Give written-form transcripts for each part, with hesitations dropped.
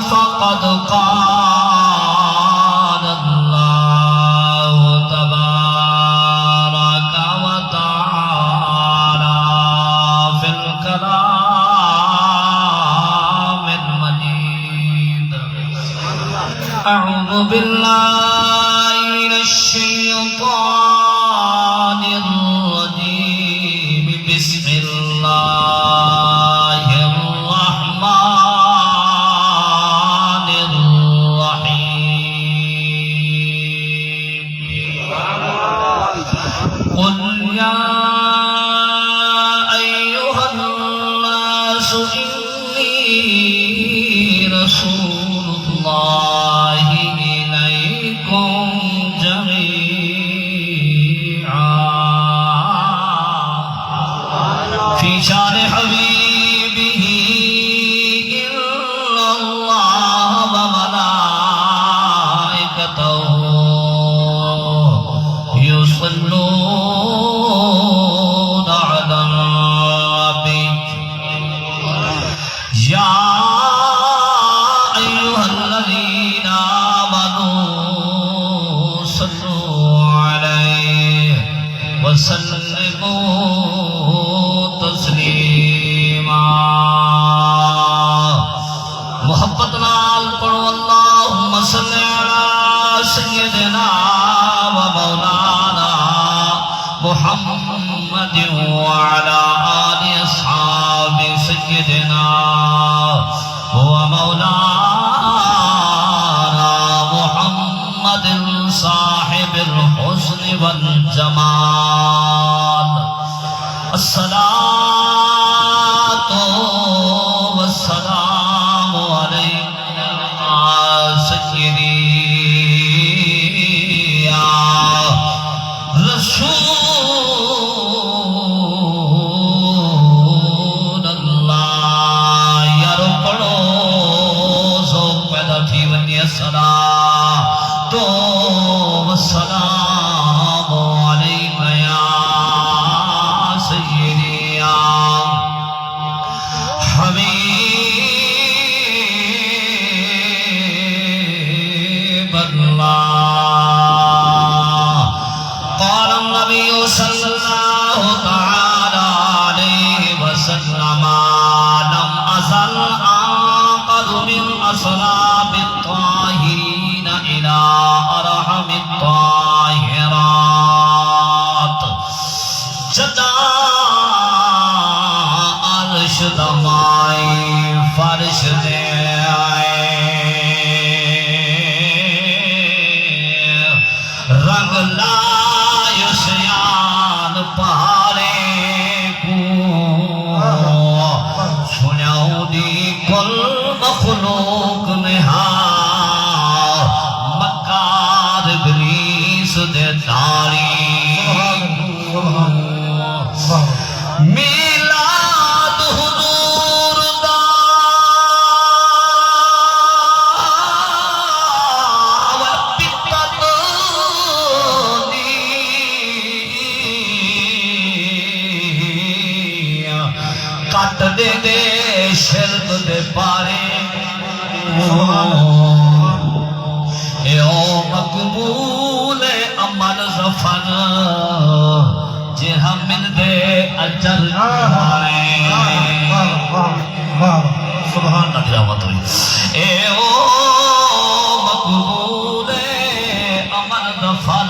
فقد قال الله تبارك وتعالى في الكلام المجيد. أعوذ بالله من الشيطان الرجيم. بسم الله الرحمن الرحيم. قل يا أيها الناس إني رسول الله إليكم جميعا. في شان حبيبه إن الله وملائكته يصلون على النبي يا أيها الذين آمنوا صلوا عليه وسلموا تسلیما. محبت نال پڑھو اللہم صلی علی سیدنا و مولانا محمد وعلا آل اصحاب سیدنا و مولانا محمد صاحب الحسن والجمال. الصلاة والسلام عليك سيدي يا رسول الله. یارو پڑھو ذوق پیدا تھی ونی. الصلاة والسلام عليك يا سيدي يا حبيب الله. قال النبي صلى الله تعالى عليه وسلم لم أزل أنقذ من أصلاب الطاهرين إلى أرحم الطاهرات. جدا عرش دمائی فرش دے آئے رنگ لائے سیان پہارے کو سنیاؤ دی کل مخلوق نہار مکار ابلیس دے داری. میلاد حضور دا وپتت دی کٹ دے دے شرک دے پارے. اے او مقبول عمل ظفر جہاں من دے اجر ہمارے. سبحان اللہ تلاوت ہوئی. اے او مقبول عمل ظفر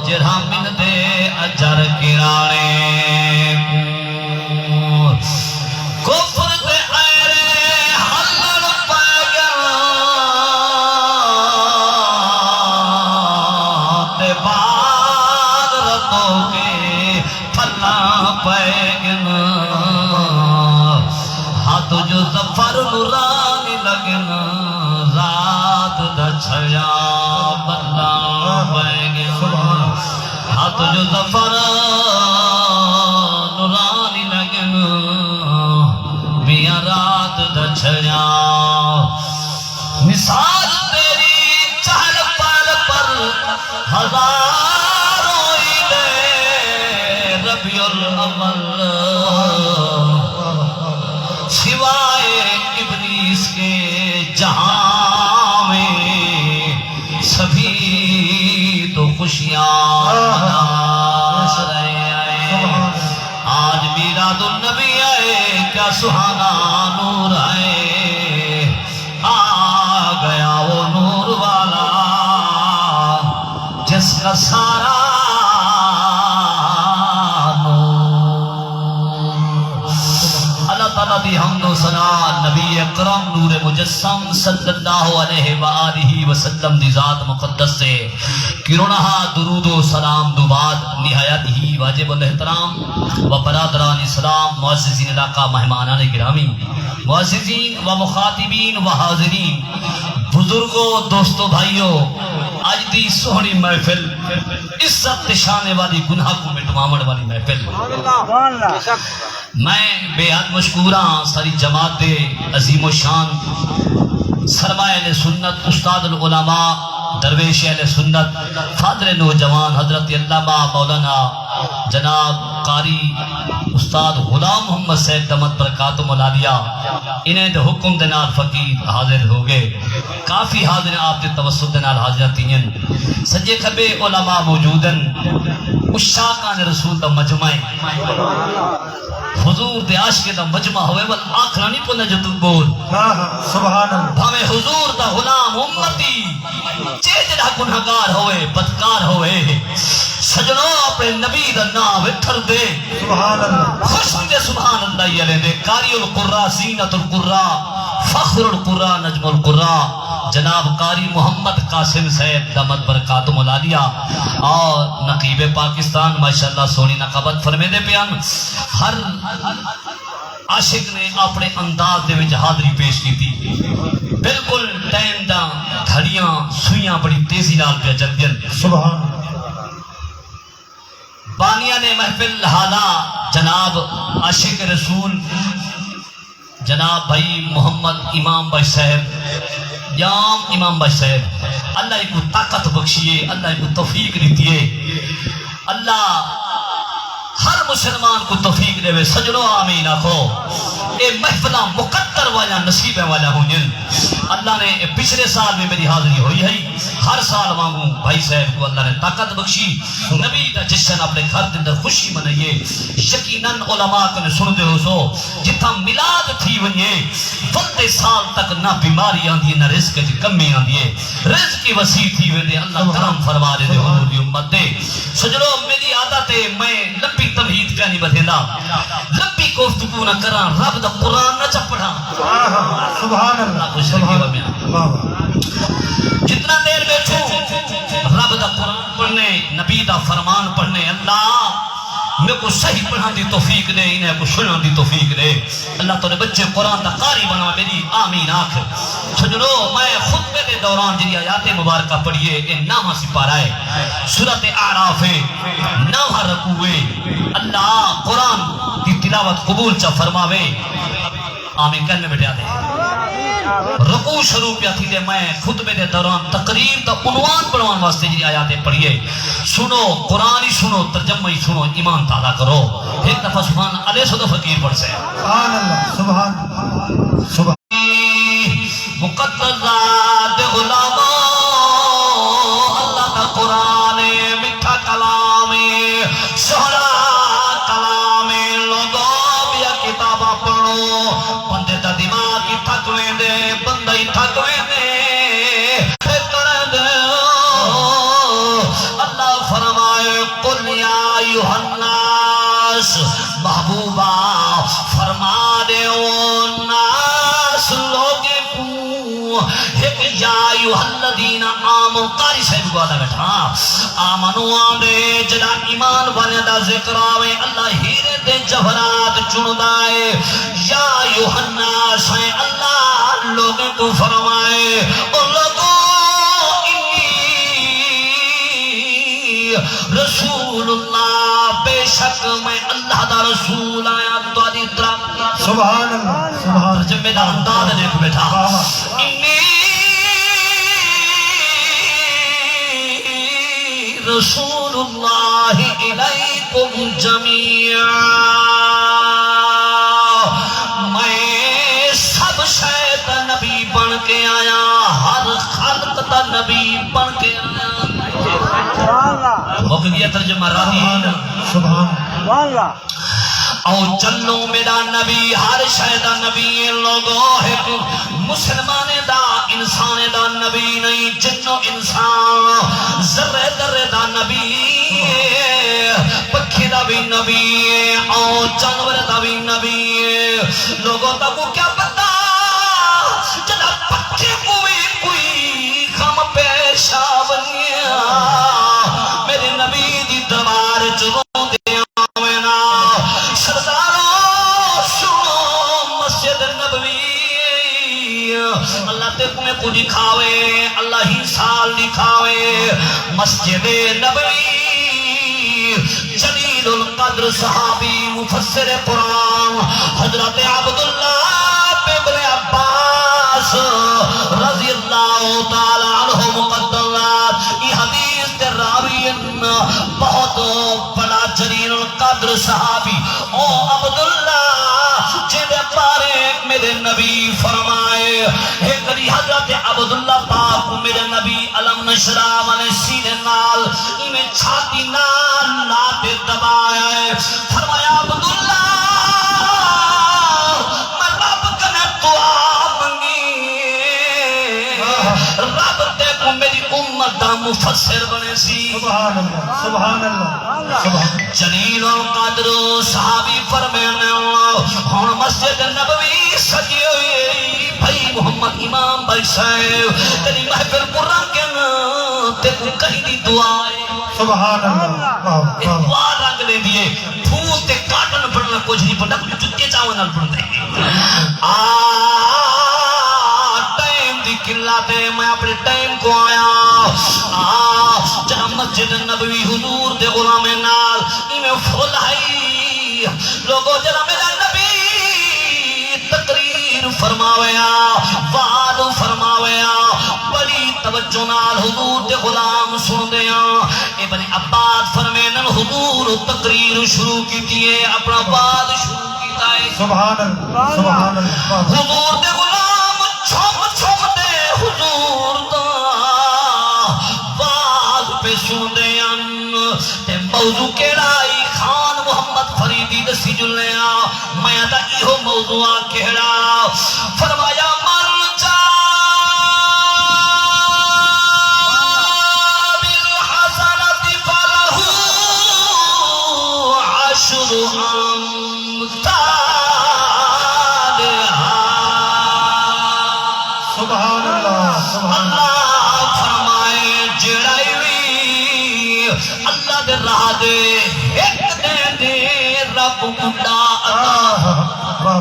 جہاں من دے اجر کرانے. کفر دے ایرے حلل پہ گیا تے بعد رتوں کے پھلا پہ گیا. ہاتھ جو ظفر نورانی لگنا رات دا چھیا بندہ پہ گیا. ہاتھ جو ظفر نورانی لگنا میاں رات دا چھیا. مثال تیری چہل پہل پر ہزاروں عیدیں ربیع الاول سوائے ابلیس کے جہاں میں سبھی تو خوشیاں منا رہے ہیں آج میلاد النبی آئے کیا سہانا نور آئے آ گیا وہ نور والا جس کا سارا دی حمد و ثنا نبی اکرم نور مجسم صلی اللہ علیہ وآلہ وسلم دی ذات مقدس سے کرونہا درود و سلام دو بعد نہایت ہی واجب الاحترام و برادران اسلام معززین علاقہ مہمانان گرامی معززین و مخاطبین و حاضرین بزرگوں دوستوں بھائیوں آج دی سہنی محفل عزت شانے والی گناہ کو مٹمامڑ والی محفل میں بے حد مشکوراں ساری جماعت دے عظیم و شان سرمایہ اہل سنت استاد العلماء درویش اہل سنت فادر نوجوان حضرت علامہ مولانا جناب قاری استاد غلام محمد سید دمت برکاتہ ملالیہ انہیں دے حکم دے نال فقیر حاضر ہو گئے کافی حاضر آپ دے توسط دے نال حاضر تین سجے کھبے علماء موجودن اشاقان رسول دا مجمع حضور دے عاشق دا مجمع ہوئے بل آخرا نہیں پوندہ جو تو بول سبحان اللہ بھامے حضور دا غلام امتی چیجرہ گنہگار ہوئے بدکار ہوئے سجنوں اپنے نبی دا نام وٹھر دے سبحان اللہ خوش دے سبحان اللہ یہ لے دے قاری القرآن زینت القرآن فخر القرآن نجم القرآن جناب قاری محمد قاسم صاحب دامت برکاتہ ملالیہ اور نقیب پاکستان ماشاءاللہ سونی نقابت فرمے دے پیان ہر عاشق نے اپنے انداز دے وچ حاضری پیش کی تھی بالکل ٹائم دا گھڑیاں سوئیاں بڑی تیزی نال پہ جلدین سبحان بانیہ نے محفل حالا جناب عاشق رسول جناب بھائی محمد امام بھائی صاحب یام امام بھائی صاحب اللہ کو طاقت بخشیے اللہ کو توفیق دیتیے اللہ ہر مسلمان کو توفیق دے وے سجنوں آمین آخو اے محفلہ مقدر والا نصیب والا ہوں جن اللہ نے پچھلے سال میں میری حاضری ہوئی ہے ہر سال مانگوں بھائی صاحب کو اللہ نے طاقت بخشی نبی دا جشن اپنے گھر دے اندر خوشی منائیے یقیناً علماء کو نے سن دے ہو سو جتھا میلاد تھی ونیے وقتے سال تک نہ بیماری آندی ہے نہ رزق کی کمی آندی ہے رزق کی وسیع تھی ویندے اللہ کرم فرما دے دے حضور دی امت دے سجنوں میری عادت ہے میں لمبی تمہید کا نہیں بدھیلا لمبی گفتگو نہ کراں رب دا قرآن نہ چپڑا سبحان اللہ جتنا دیر بیٹھوں رب دا قرآن پڑھنے نبی دا فرمان پڑھنے اللہ میں کو صحیح پڑھا دی توفیق دے انہیں کو سنان دی توفیق دے اللہ تو نے بچے قرآن دا قاری بنا میری آمین آنکھ سجنو میں خطبے دے دوران جنہی آیات مبارکہ پڑھئے یہ نامہ سپارہ ہے سورت اعراف نامہ رکوے اللہ قرآن دی تلاوت قبول چا فرماوے آمین کہنے بیٹھے آتے رکوع شروع پیا تھی دے میں خطبے دے دوران تقریر دا عنوان پڑھوان واسطے جنہی آیاتیں پڑھئے سنو قرآنی سنو ترجمہی سنو ایمان تعالیٰ کرو ایک دفعہ سبحان علیہ صدو فقیر پڑھ سے سبحان اللہ سبحان سبحان مقدسات علماء اللہ کا قرآن مٹھا کلام سہرا کلام لوگوں بیا کتابہ پڑھو بندے تا دماغ کی تھکویں دے بندہ ہی تھکویں دے کر دے اللہ فرمائے قل یا ایوہ الناس محبوبہ فرما دے ناس لوگے کو ایک یا ایوہ الذین آمنوا قاری صاحب کو آدھا بیٹھا آمنوا آدھے جدا ایمان بنے دا ذکر آوے اللہ ہیرے دے جوہرات چن دائے یا ایوہ الناس ہے اللہ لوگوں کو فرمائے اور لوگوں رسول اللہ بے شک میں اللہ دا رسول آیا تو آدھی طرح سبحان اللہ سبحان جب میں دا انداز دیکھ بیٹھا انی رسول اللہ الیکم جمیعا میں سب شاید نبی بن کے کے آیا ہر خلق دا نبی بن کے آیا مک گیا ترجمہ راہی سبحان او چلو میرا نبی ہر شہدہ نبی لوگو ایک مسلمان دا انسان دا نبی نہیں جنو انسان ذرے ذرے دا نبی پکھی دا بھی نبی او جانور دا بھی نبی لوگوں تا کو کیا پتا جنا پکھی کو بھی کوئی غم پیشا بنیا میرے نبی دی دوار چلو دے آوینا سرداروں سنو مسجد نبوی اللہ تے تمہیں کو دکھاوے اللہ ہی سال دکھاوے مسجد نبوی جلیل القدر صحابی مفسر قرآن حضرت عبداللہ ابن عباس رضی اللہ تعالی عنہ مقدرات یہ حدیث کے راوی بہت بڑا جلیل القدر صحابی او عبداللہ جنہیں بارے میرے نبی فرمائے ایک دی حضرت عبداللہ پاک میرے نبی علم نشرہ والے سینے نال انہیں چھاتی نال لاتے دبایا ہے فرمایا عبداللہ میں رب کنے دعا منگی رب تے کو میری امت دا مفسر بنے سی سبحان اللہ سبحان اللہ جلیل القدر صحابی فرمینے ہون مسجد نبوی سجی ہوئی بھائی محمد امام بھائی صاحب تیری محفل قرآن کے نا تے کو کہیں دی دعائے سبحان اللہ دعا رنگ لے دیئے پھول تے کاٹن پڑھنا کچھ نہیں پڑھنا کچھ جتے چاہوے نال پڑھ دیں ٹائم دی کلا دے میں اپنے ٹائم کو آیا جہاں مسجد نبوی حضور دے غلام نال میں پھول آئی لوگوں جنا میرا نبی تقریر فرماویا وعد فرماویا بڑی توجہ نال حضور دے غلام سن دیا ابن عباس فرمینن حضور تقریر شروع کی دیئے اپنا وعد شروع کیتا ہے سبحان اللہ سبحان اللہ حضور دے غلام چھوم چھوم دے حضور دا وعد پہ سن دیا تے موضوع کیڑائی خان محمد فریدی دسی جلیا میں دا ایہو موضوع کیڑا فرمایا من جا بالحسنت فلہ عشر امثالہا سبحان اللہ سبحان اللہ فرمائے جڑائی اللہ دے راہ دے ایک دے رب مڈا عطا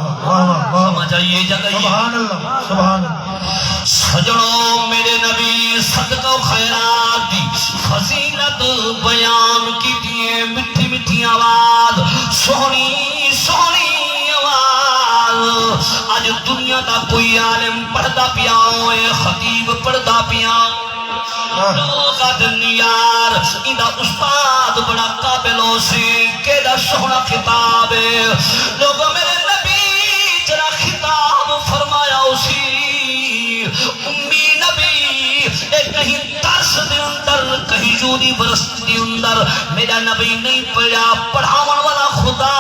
سمجھ آئیے جگہ سبحان اللہ سبحان اللہ سجنوں میرے نبی صدقہ و خیرات دی فضیلت بیان کی دیئے مٹھی مٹھی آواز سونی سونی آواز آج دنیا دا کوئی عالم پڑھدا پیا ہوئے خطیب پڑھدا پیا لوگا دنیار اندہ استاد بڑا قابلوں سے کیڑا سونا خطاب ہے لوگوں میرے نبی جرا خطاب فرمایا اسی امی نبی کہیں درس دے اندر کہیں یونیورس دے اندر میرا نبی نہیں پڑھا پڑھاون والا خدا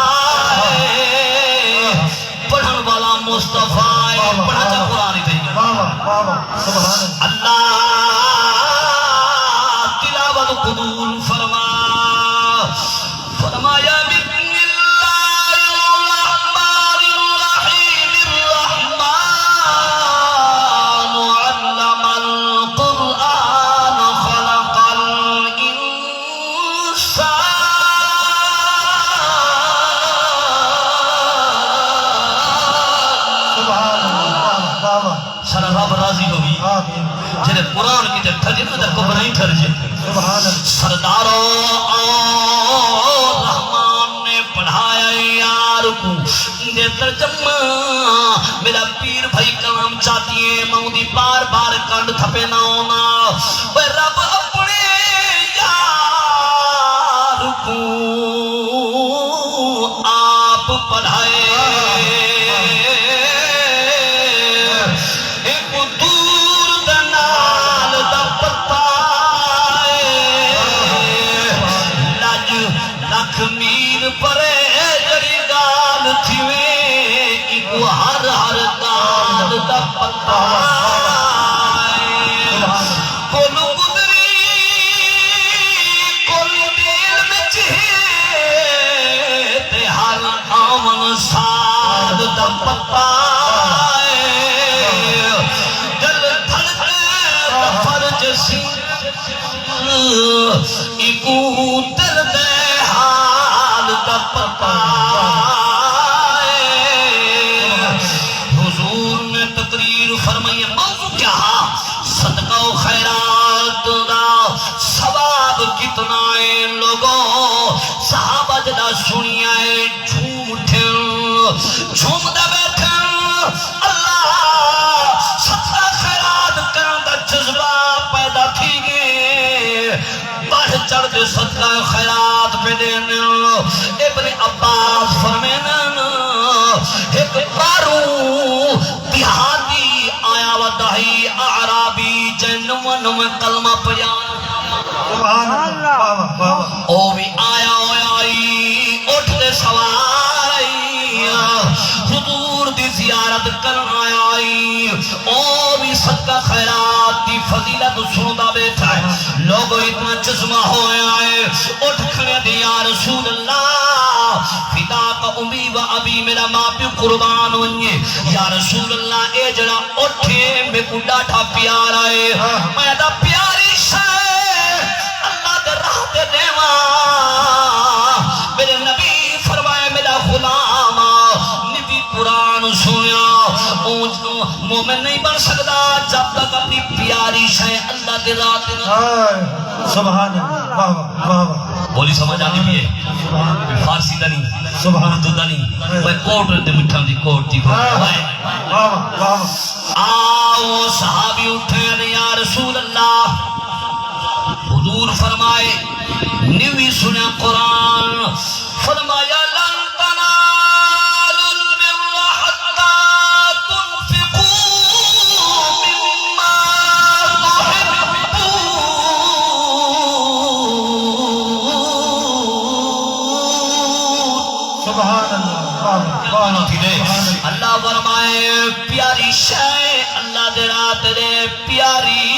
ہے پڑھن والا مصطفیٰ ہے پڑھا چا قرآن ہی دیں سبحان اللہ تلاوت قبول فرما فرمایا بسم اللہ الرحمن الرحیم الرحمن علم القرآن خلق الانسان سارا رب راضی ہوگی جنہیں قرآن کی جب تھا جنہیں در کو بنائی ٹھر جائے سرداروں رحمان نے پڑھایا یار کو اندھے ترجمہ میرا پیر بھائی کلام چاہتی ہے مودی بار بار کنڈ تھپے نہ ہونا وہ رب اپنے یار کو آپ پڑھائے ایک دور ایکو دل دے حال دا پتا حضور نے تقریر فرمائی موضوع کیا صدقہ و خیرات دا ثواب کتنا ہے لوگوں صحابہ جدا سنیا ہے جھوم اٹھن جھوم دا بیٹھن اللہ صدقہ خیرات کرن دا جذبہ پیدا تھی گے بڑھ چڑھ دے صدقہ خیرات پہ دینے ابن عباس فرمینن ایک بارو دیہاتی آیا ودہی اعرابی جنون میں کلمہ پیان سبحان اللہ واہ واہ او بھی آیا ہوئی اٹھ دے سواری حضور دی زیارت کرنا آئی او بھی صدقہ خیرات دی فضیلت سندا بیٹھا ہے لوگوں اتنا جذبہ ہوئے آئے اٹھ کھڑے دے یا رسول اللہ فدا کا امی و ابی میرا ماں پیو قربان ونجے یا رسول اللہ اے جڑا اٹھے میں کو ڈاٹھا پیار آئے میں دا پیاری شاہ اللہ دے راہ دے دیواں میرے نبی فرمائے میرا غلام نبی قرآن سویا مومن نہیں بن سکتا جب تک اپنی پیاری شاہ اللہ دے راہ دے سبحان اللہ واہ واہ بولی سمجھ آنی بھی ہے فارسی دا نہیں اردو دا نہیں وہ کوٹ دے مٹھان دی کوٹ دی آؤ صحابی اٹھے یا رسول اللہ حضور فرمائے نیوی سنیا قرآن فرمایا لن تنالوا البر حتى تنفقوا مما تحبون سبحان اللہ واہ اللہ فرمائے پیاری شے اللہ دے رات دے پیاری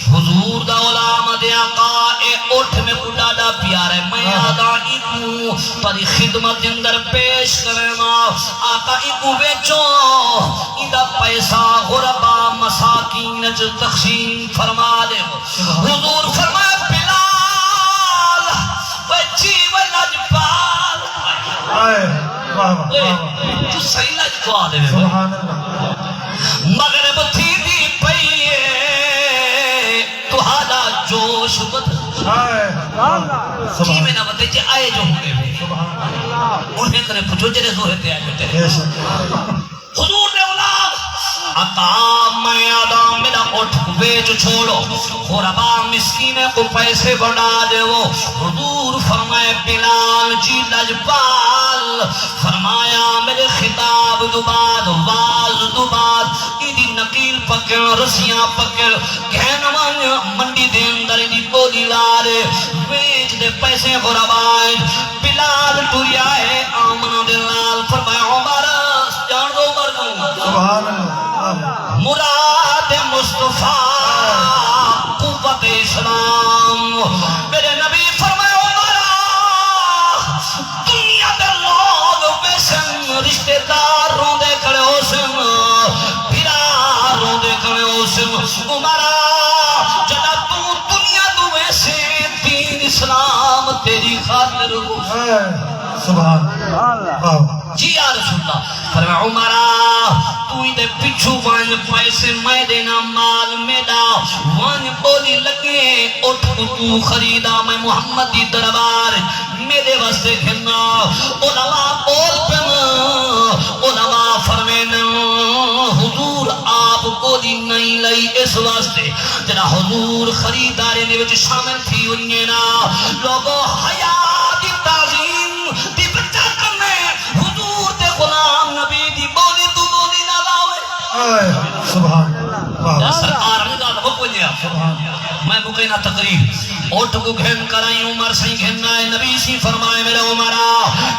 حضور دا غلام دے آقا اے اٹھ میں کو ڈاڈا پیار ہے میں آدھائی کو پری خدمت اندر پیش کرے ماں آقا کو بیچو اندہ پیسہ غربا مساکین جو تقسیم فرما دے حضور فرمائے بلال وچی ولاجپال تو صحیح لاجپال دے سبحان اللہ مغرب تھی دی پئیے تہادا جوش بد جی میں نہ بتے چے آئے جو ہوئے انہیں کرے پچھو جرے زوہے تے آئے بیٹے حضور نے اولاد اقام میں آدم میرا اٹھ بیچ چھوڑو غربا مسکینے کو پیسے بڑھا دے وہ حضور فرمائے بلال جی لجپال فرمایا میرے خطاب دوباد واز دوباد ایدی نقیل پکڑ رسیاں پکڑ گھنوان منڈی دے اندر ایدی بولی لارے بیچ دے پیسے غربائے بلال ٹوریا ہے آمنہ دلال فرمایا عمر جان دو عمر کو سبحان اللہ مراد مصطفیٰ قوت اسلام میرے نبی فرمائے عمرہ دنیا دے لوگ ویسن رشتہ دار روندے کھڑے ہو سن پھرا روندے کھڑے ہو سن عمرہ جدا تو دنیا تو ویسے دین اسلام تیری خاطر سبحان اللہ جی یا رسول اللہ فرمائے عمرہ تو دے پچھو وان پیسے میں دینا مال میڈا وان بولی لگے اٹھ تو خریدا میں محمد دی دربار میرے واسطے گھننا علماء بول پن علماء فرمین حضور آپ بولی نہیں لئی اس واسطے جنا حضور خریدارے نے وچ شامل تھی انہیں نا لوگوں حیاء دی تعظیم دی بچہ کرنے حضور دے غلام نبی دی بولی تو بولی نہ لاوے سبحان اللہ سرکار نے کہا وہ کوئی لیا میں کو کہنا تقریب اوٹ کو گھن کرائی عمر سی گھننا ہے نبی سی فرمائے میرے عمرہ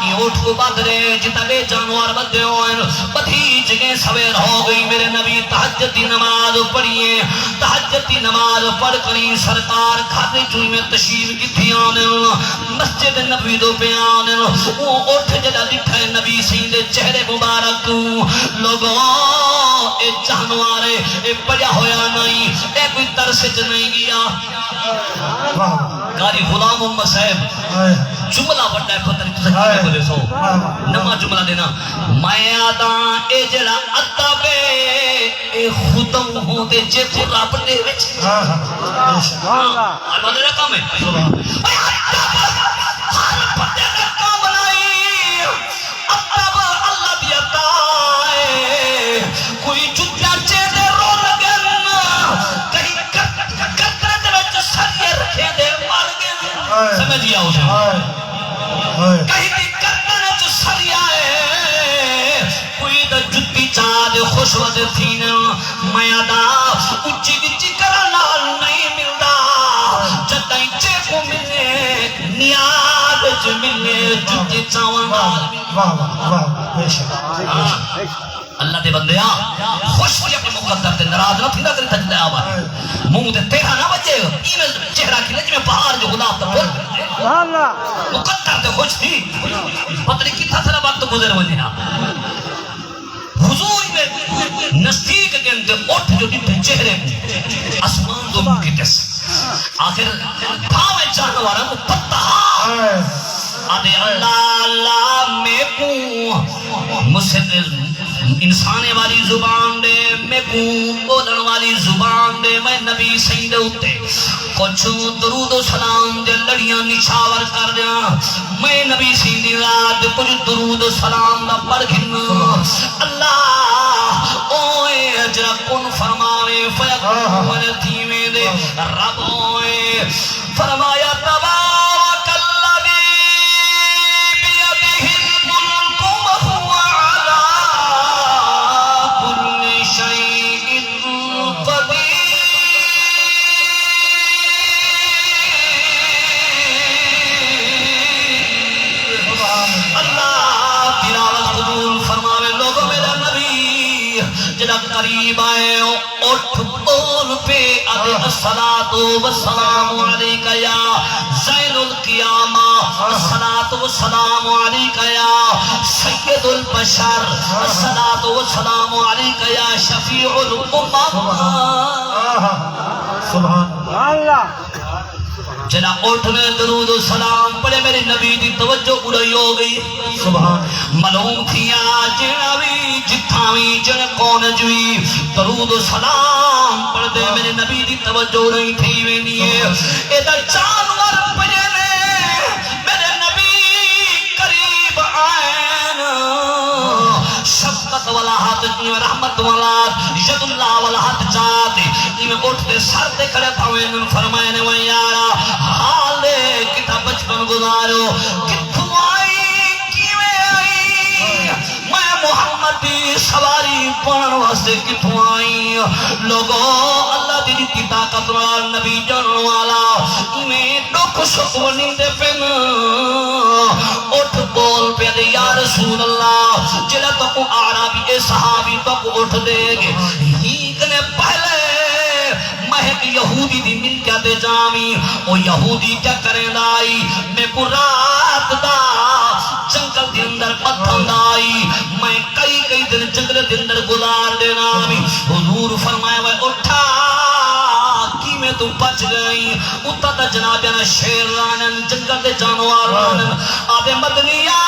یہ اوٹ کو بدرے جتا بے جانوار بدے ہوئے بدھی جگہ سویر ہو گئی میرے نبی تحجتی نماز پڑھئے تحجتی نماز پڑھ کری سرکار کھاتے چوئی میں تشریف کی تھی آنے مسجد نبی دو پہ آنے وہ اوٹ جدا لکھے نبی سی دے چہرے مبارک لوگوں اے جانوارے اے پڑیا ہویا نہیں، اے کوئی ترسج نہیں گیا۔ قاری غلام محمد صاحب جملہ بڑھا ہے پتر کسی میں بولے سو نما جملہ دینا، میں آدھاں اے جڑا ادب اے ختم ہوتے جے کو رب دے وچ اللہ دے کام ہے اے ادب ہر بندے دا کام نہیں، ادب اللہ دی عطا ہے، کوئی جُتیا چے دے رو لگن کہیں کترت وچ سریے رکھے دے مار گئے سمجھیا ہو جائے کہیں دی کترت وچ سریے کوئی دا جُتی چاہ دے خوشوت تھینا میں آدھا اچھی بچی کرنال نہیں ملدا جدائیں چے کو ملے نیاد جو ملے جُتی چاہوان اللہ دے بندیا خوش بھی اپنے مقدر دے نراز نہ تھی نہ کری تجلے آبا منہ دے تیرا نہ بچے ایمیں چہرہ کی لجمیں پہاڑ جو خدا تا بول مقدر دے خوش تھی پتری کی تھا سرا وقت گزر ونیا حضور میں نزدیک کے اندر اٹھ جو دیتے چہرے اسمان دو منہ کی تس آخر بھاوے جانوارا کو پتہ آدھے اللہ اللہ میں کو مسلم انسانے والی زبان دے میں کو بولن والی زبان دے میں نبی سید ہوتے کچھ درود و سلام دے لڑیاں نچھاور کر دیا میں نبی سید رات کچھ درود و سلام دا پڑھ گھنا اللہ اوے اجرا کن فرماوے فیقون ولتی میں دے رب اوے فرمایا تبارک الذی بیدہ الملک وہو علی کل شیء قدیر اللہ تلاوت قبول فرماوے لوگوں میرا نبی جنہ قریب آئے اٹھ بول پہ آدھے الصلاة والسلام علیکہ یا زین القیامہ الصلاة والسلام علیکہ یا سید البشر الصلاة والسلام علیکہ یا شفیع الامم سبحان اللہ جنہ اٹھنے درود و سلام پڑے میرے نبی دی توجہ اڑائی ہو گئی سبحان ملوم تھیا جنوی جتھاوی جن کون جوی درود و سلام پڑھ دے میرے نبی دی توجہ نہیں تھی وینیے ادھر جانور پڑے میرے نبی قریب آئین شفقت والا ہاتھ رحمت والا ید اللہ والا ہاتھ چاہتے میں اٹھتے سر دے کھڑے پاوین فرمائے نے ویارا حالے کتا بچپن گزارو کتھو آئی کیویں آئی میں محمد دی سواری پڑھن واسطے کتھو آئی لوگوں اللہ دی جتی طاقت والا نبی جانن والا میں دکھ شکونی دے پن اٹھ بول پہ دے یا رسول اللہ جلہ تک آرابی اے صحابی تک اٹھ دے گے ہی کنے پہلے مہک یہودی دی مل کیا دے جامی او یہودی کیا کریں دائی میں کو رات دا جنگل دی اندر پتھن دائی میں کئی دن جنگل دی اندر گزار دینا بھی حضور فرمائے وہ اٹھا کی میں تو پچ گئی اتا تا جنابیانا شیر رانن جنگل دے جانوار رانن آدھے مدنیا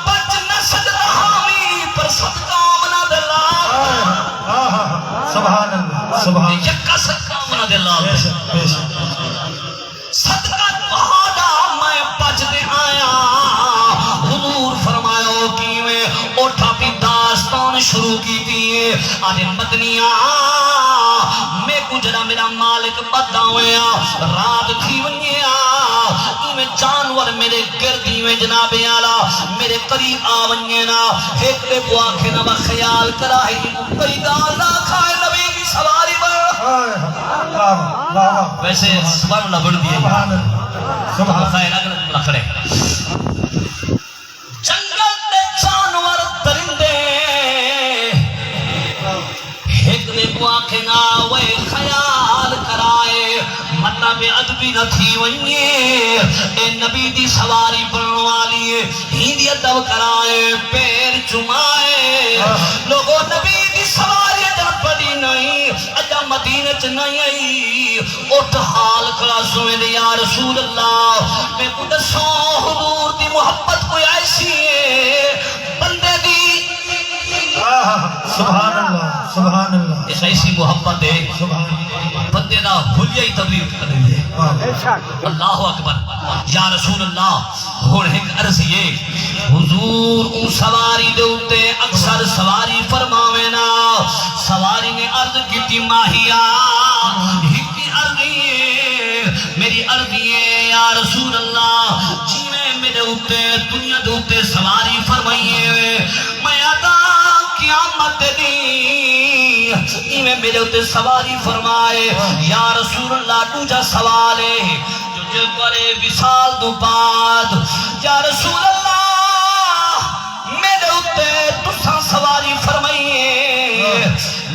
پچ نہ سکتا ہمی پر صدقہ منا دلا سبحان اللہ سبحان یکا صدقہ منا دلا صدقہ بہادا میں پچ دے آیا حضور فرمایا کی میں اٹھا پی داستان شروع کی دیئے آدھے مدنیا میں کجرا میرا مالک بداویا رات تھی ونیا میں جانور میرے گردی میں جناب آلا میرے قریب آونینا ایک دے کو آنکھیں نہ خیال کرا ہے کئی گانا کھائے نبی کی سواری بڑھ ویسے سبحان اللہ بڑھ دیئے سبحان خیر اگر جملہ کھڑے جنگل دے جانور درندے ایک دے کو آنکھیں نہ وہ خیال کرائے مطلب ادبی نہ تھی ونیے اے نبی دی سواری پڑھن والی ہندی ادب کرائے پیر چمائے لوگوں نبی دی سواری ادب پڑھی نہیں اجا مدینہ چ نہیں آئی اٹھ حال کلا سویں دے یا رسول اللہ میں کو دسو حضور دی محبت کوئی ایسی ہے بندے دی سبحان اللہ سبحان اللہ اس ایسی محبت ہے بندے دا حلیہ ہی تبلیغ کر رہی ہے اللہ اکبر یا رسول اللہ ہون ایک عرض یہ حضور ان سواری دے اتے اکثر سواری فرماوے نا سواری نے عرض کی تھی ماہیا ہکی عرضی میری عرضی ہے یا رسول اللہ جی میں میرے اتے دنیا دے اتے سواری فرمائیے میں آدھا قیامت دی میں میرے اتے سواری فرمائے یا رسول اللہ دوجا سوال ہے جو جل کرے وصال دو بعد یا رسول اللہ میرے اتے تسا سواری فرمائیے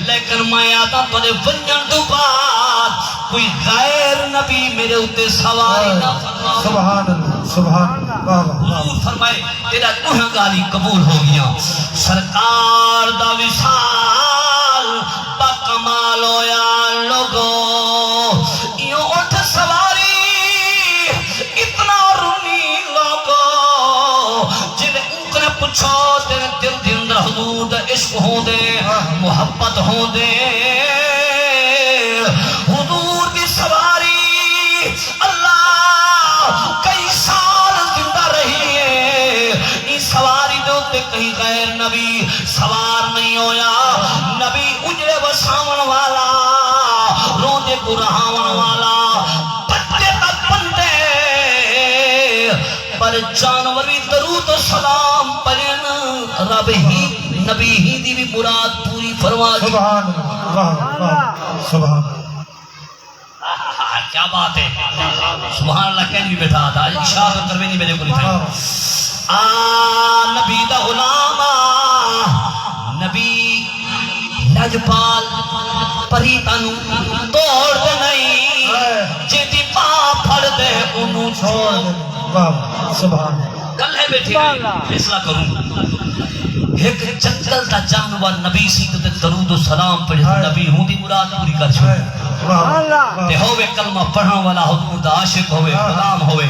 لیکن میں آتا تھوڑے ونجن دو بعد کوئی غیر نبی میرے اتے سواری نہ فرمائے سبحان اللہ سبحان اللہ حضور فرمائے تیرا دوہاں گالی قبول ہو گیا سرکار دا وصال با کمال ہویا لوگو یوں اٹھ سواری اتنا رونی لوگو جنہیں انکنے پچھو تیرے دل دن حضور دا عشق ہوں دے محبت ہوں دے حضور کی سواری اللہ کئی سال زندہ رہی ہے اس سواری دے کہیں غیر نبی سوار نہیں ہویا نبی اجڑے بساون والا روندے کو رہاون والا پتے تک بندے پر جانور بھی درود و سلام پڑھن رب ہی نبی ہی دی بھی مراد پوری فرما دی سبحان اللہ سبحان کیا بات ہے سبحان اللہ کہنے بھی بیٹھا تھا اشارہ تو کروے نہیں میرے کو نہیں نبی دا غلام نبی لجپال پریتانو توڑ دے نہیں جیدی پاں پھڑ دے انہوں چھوڑ اللہ سبحان کل ہے بیٹھی فیصلہ کروں ایک جنگل تا جانور نبی سی تو درود و سلام پڑھے نبی ہوں دی مراد پوری کر چھوڑ تے ہوئے کلمہ پڑھن والا حضور دا عاشق ہوئے غلام ہوئے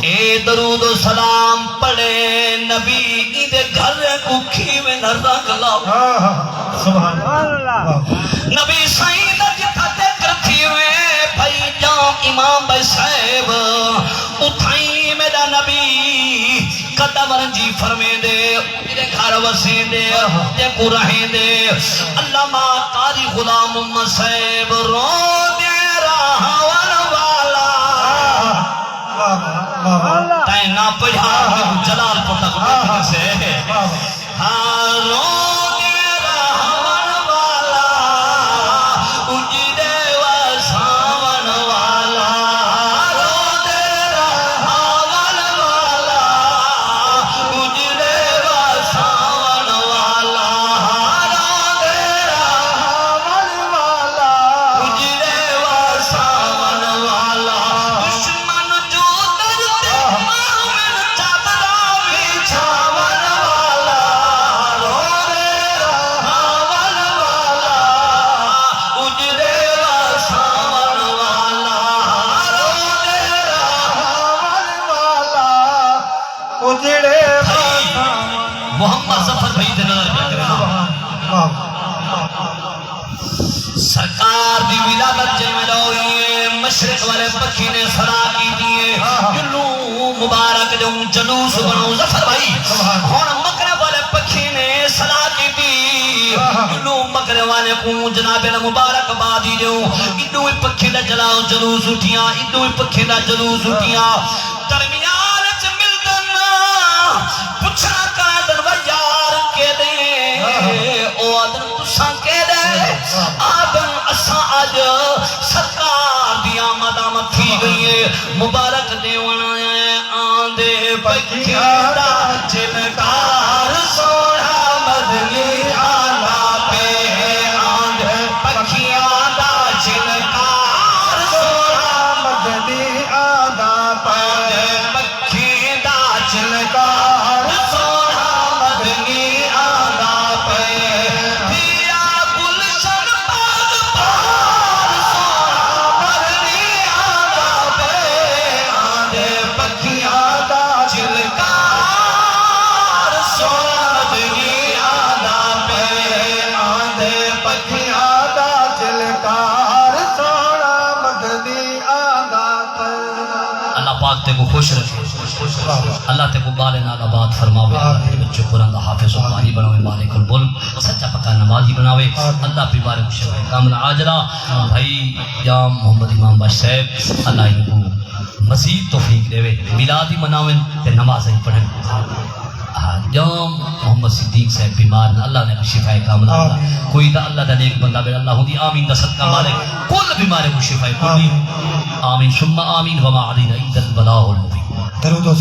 اے درود و سلام پڑھے نبی ایدے گھر کو کھیوے نہ رنگ لاؤ سبحان اللہ نبی سائیدہ جتا دیکر تھیوے بھائی جام امام بھائی صاحب اتھائی میرا نبی قدم رنجی فرمے دے میرے گھر وسے دے تے کو رہیں دے علامہ قاری غلام محمد صاحب رو دے رہاون والا تائیں نہ پڑھا جلال پڑھا کو سے ہاں رو دے رہاون والا اجڑے وساون والا رو دے رہاون والا اجڑے وساون والا رو دے رہاون والا اجڑے وساون والا دشمن جو درد مومن چادرہ بچھاون والا رو دے رہاون والا اجڑے وساون والا رو دے رہاون والا اجڑے محمد ظفر بھائی دے نظر کیا کرنا سرکار دی ولادت جنہیں لوگی مشرق والے پکھی نے صدا کی دیئے جلو مبارک جو جلوس بنو ظفر بھائی اور مغرب والے پکھی نے صدا کی دی جلو مغرب والے کو جناب مبارک بادی جو ادو پکھی دا جلاؤ جلوس اٹھیاں ادو پکھی دا جلوس اٹھیاں درمیان چ ملدن پچھنا کردن و یار کے دے او آدن تساں کے دے آدن اساں آج سرکار دی آمد آمد تھی گئی ہے مبارک دیوان آندے پکھیاں دا جنکار سوڑا مدنی آنا پہ آندے پکھیاں دا جنکار سوڑا مدنی آدھا آندے پکھی دا جنکار سوڑا مدنی آنا پہ دیا گلشن پا خوش رکھے واہ واہ اللہ تے کو بال نال آباد فرماوے اللہ تے بچوں قرآن دا حافظ و قاری بناوے مالک الملک سچا پکا نمازی بناوے اللہ پہ بارک شفا کامل عاجلہ بھائی یا محمد امام بخش صاحب اللہ ان کو مزید توفیق دے میلادی مناویں تے نمازیں پڑھیں جام محمد صدیق صاحب بیمار نہ اللہ نے شفا کامل کوئی دا اللہ دا نیک بندہ بے اللہ دی آمین دا صدقہ مالک کل بیمارے کو شفا کلی آمین ثم آمین وما علینا الا البلاغ المبین درود و